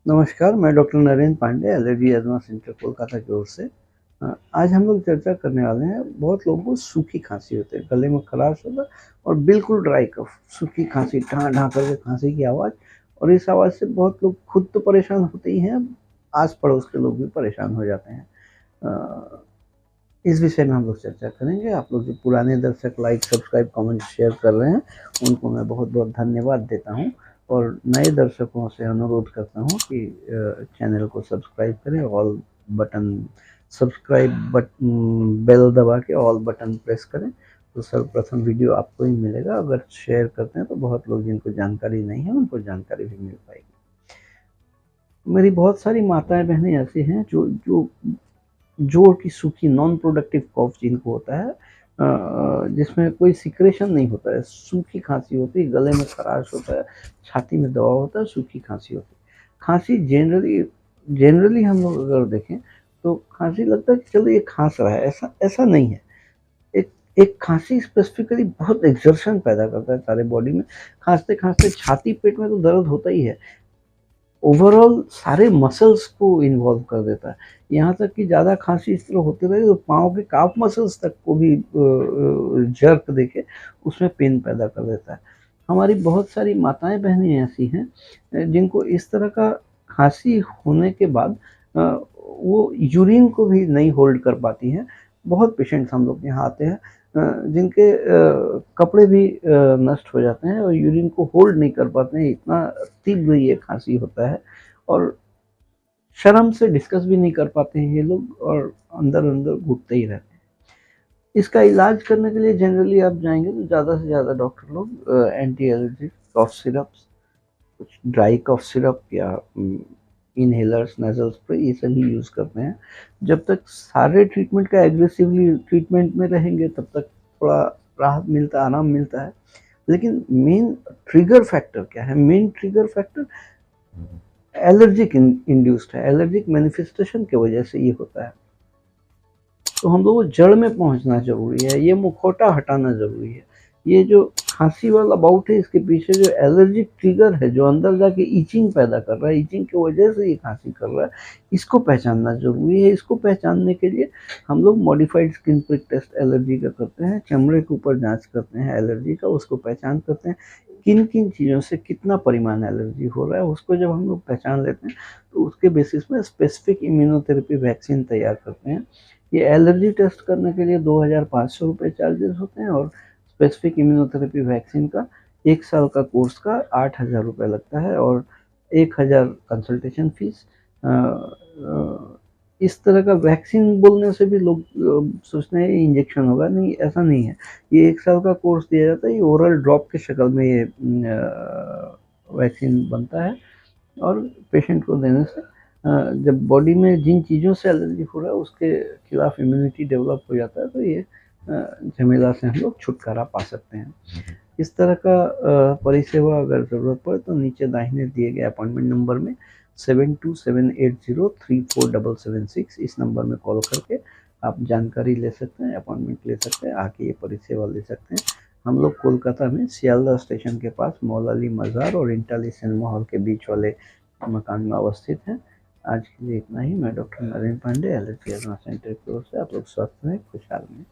नमस्कार, मैं doctor Narendra Pandey, allergy asthma centre Kolkata की ओर से। आज हम लोग चर्चा करने वाले हैं, बहुत लोगों को सूखी खांसी होती है, गले में खराश होता है और बिल्कुल ड्राई कफ, सूखी खांसी, ढाँ-ढाँ करके खांसी की आवाज़। और इस आवाज़ से बहुत लोग खुद तो परेशान होते ही हैं, आस-पड़ोस के लोग भी परेशान हो जाते हैं। अ, इस विषय में हम लोग चर्चा करेंगे। आप लोग जो पुराने दर्शक लाइक, सब्सक्राइब, कमेंट, शेयर कर रहे हैं, उनको मैं बहुत-बहुत धन्यवाद देता हूँ। और नए दर्शकों से अनुरोध करता हूँ कि चैनल को सब्सक्राइब करें, ऑल बटन सब्सक्राइब बेल दबा के ऑल बटन प्रेस करें, तो सर्वप्रथम वीडियो आपको ही मिलेगा। अगर शेयर करते हैं तो बहुत लोग जिनको जानकारी नहीं है उनको जानकारी भी मिल पाएगी। मेरी बहुत सारी माताएं बहनें ऐसी हैं जो जो जोड़ की सूखी नॉन प्रोडक्टिव कॉफ जिनको होता है, जिसमें कोई सिक्रेशन नहीं होता है, सूखी खांसी होती है, गले में खराश होता है, छाती में दबाव होता है, सूखी खांसी होती है। खांसी जनरली जनरली हम लोग अगर देखें तो खांसी लगता है कि चलो ये खांस रहा है, ऐसा ऐसा नहीं है। एक एक खांसी स्पेसिफिकली बहुत एक्सर्शन पैदा करता है सारे बॉडी में। खांसते खांसते छाती पेट में तो दर्द होता ही है, ओवरऑल सारे मसल्स को इन्वॉल्व कर देता है। यहाँ तक कि ज़्यादा खांसी इस तरह होती रहे तो पाँव के काफ मसल्स तक को भी जर्क देके उसमें पेन पैदा कर देता है। हमारी बहुत सारी माताएं बहनें ऐसी हैं जिनको इस तरह का खांसी होने के बाद वो यूरिन को भी नहीं होल्ड कर पाती हैं। बहुत पेशेंट्स हम लोग के यहाँ आते हैं जिनके कपड़े भी नष्ट हो जाते हैं और यूरिन को होल्ड नहीं कर पाते हैं, इतना तीव्र ये खांसी होता है। और शर्म से डिस्कस भी नहीं कर पाते हैं ये लोग और अंदर-अंदर घुटते ही रहते हैं। इसका इलाज करने के लिए जनरली आप जाएँगे तो ज़्यादा से ज़्यादा डॉक्टर लोग एंटी एलर्जिक कफ सिरप्स, कुछ ड्राई कफ सिरप या इनहेलर्स, नेज़ल स्प्रे ये सभी यूज़ करते हैं। जब तक सारे ट्रीटमेंट का एग्रेसिवली ट्रीटमेंट में रहेंगे तब तक थोड़ा राहत मिलता है, आराम मिलता है। लेकिन मेन ट्रिगर फैक्टर क्या है? Main trigger factor allergic induced है, एलर्जिक मैनिफेस्टेशन की वजह से ये होता है। तो हम लोगों को जड़ में पहुंचना जरूरी है, ये मुखौटा हटाना जरूरी है। ये जो खांसी वाला बाउट है इसके पीछे जो एलर्जिक ट्रिगर है जो अंदर जाके ईचिंग पैदा कर रहा है, ईचिंग की वजह से ये खांसी कर रहा है, इसको पहचानना जरूरी है। इसको पहचानने के लिए हम लोग modified skin prick test allergy का करते हैं, चमड़े के ऊपर जांच करते हैं एलर्जी का, उसको पहचान करते हैं किन किन चीज़ों से कितना परिमाण एलर्जी हो रहा है। उसको जब हम लोग पहचान लेते हैं तो उसके बेसिस में स्पेसिफिक इम्यूनोथेरेपी वैक्सीन तैयार करते हैं। ये एलर्जी टेस्ट करने के लिए 2,500 रुपये चार्जेस होते हैं और स्पेसिफिक इम्यूनोथेरेपी वैक्सीन का 1 साल का कोर्स का 8,000 रुपये लगता है और 1,000 कंसल्टेशन फीस। इस तरह का वैक्सीन बोलने से भी लोग सोचते हैं इंजेक्शन होगा, नहीं ऐसा नहीं है। ये 1 साल का कोर्स दिया जाता है, ये ओरल ड्रॉप के शक्ल में ये वैक्सीन बनता है और पेशेंट को देने से जब बॉडी में जिन चीज़ों से एलर्जी हो रहा है उसके खिलाफ इम्यूनिटी डेवलप हो जाता है तो ये झमेला से हम लोग छुटकारा पा सकते हैं। इस तरह का परिसेवा अगर ज़रूरत पड़े तो नीचे दाहिने दिए गए अपॉइंटमेंट नंबर में 7278034776 इस नंबर में कॉल करके आप जानकारी ले सकते हैं, अपॉइंटमेंट ले सकते हैं, आके ये परिसेवा ले सकते हैं। हम लोग कोलकाता में सियालदह स्टेशन के पास मौलाली मज़ार और इंटाली सिनेमा हॉल के बीच वाले मकान में अवस्थित हैं। आज के लिए इतना ही। मैं doctor Narendra Pandey, allergy asthma centre की ओर से। आप लोग स्वस्थ रहें, खुशहाल रहें।